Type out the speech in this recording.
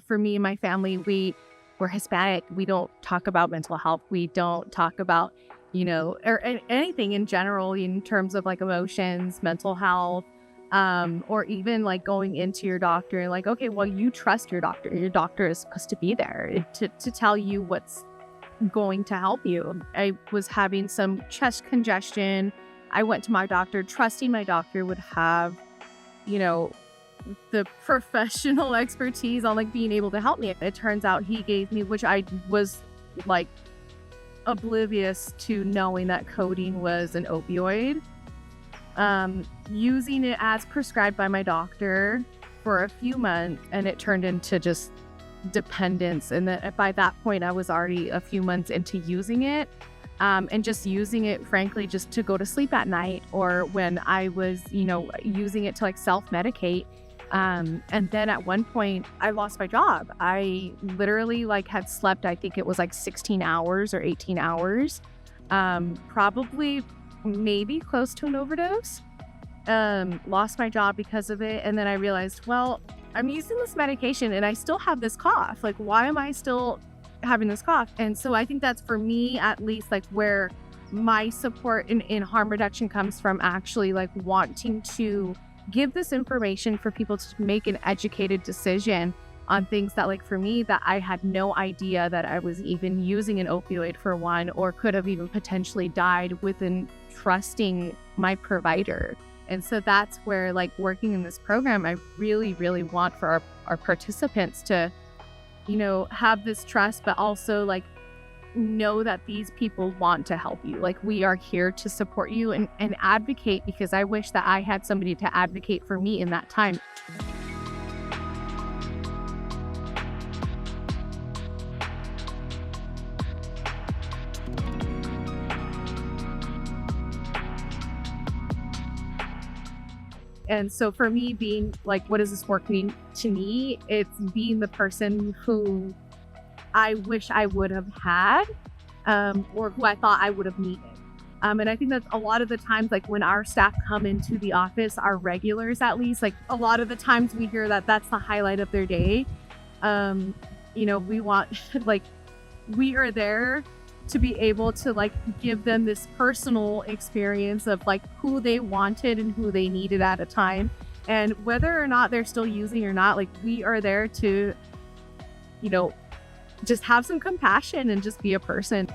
for me and my family, we're Hispanic. We don't talk about mental health. We don't talk about, or anything in general in terms of like emotions, mental health, or even like going into your doctor and like, okay, well, you trust your doctor. Your doctor is supposed to be there to tell you what's going to help you. I was having some chest congestion. I went to my doctor, trusting my doctor would have, the professional expertise on like being able to help me. It turns out he gave me, which I was like oblivious to knowing that codeine was an opioid. Using it as prescribed by my doctor for a few months, and it turned into just dependence. And then by that point, I was already a few months into using it, and just using it, frankly, just to go to sleep at night, or when I was, using it to like self-medicate. And then at one point I lost my job. I literally like had slept, I think it was like 16 hours or 18 hours, probably maybe close to an overdose. Lost my job because of it. And then I realized, well, I'm using this medication and I still have this cough. Like, why am I still having this cough? And so I think that's, for me at least, like where my support in harm reduction comes from, actually like wanting to give this information for people to make an educated decision on things that, like, for me, that I had no idea that I was even using an opioid, for one, or could have even potentially died within trusting my provider. And so that's where, like, working in this program, I really, really want for our participants to, have this trust, but also like know that these people want to help you. Like, we are here to support you and advocate, because I wish that I had somebody to advocate for me in that time. And so for me, being like, what does this work mean to me? It's being the person who I wish I would have had, or who I thought I would have needed. And I think that a lot of the times, like when our staff come into the office, our regulars at least, like a lot of the times we hear that that's the highlight of their day. We want, like, we are there to be able to like give them this personal experience of like who they wanted and who they needed at a time. And whether or not they're still using or not, like, we are there to, just have some compassion and just be a person.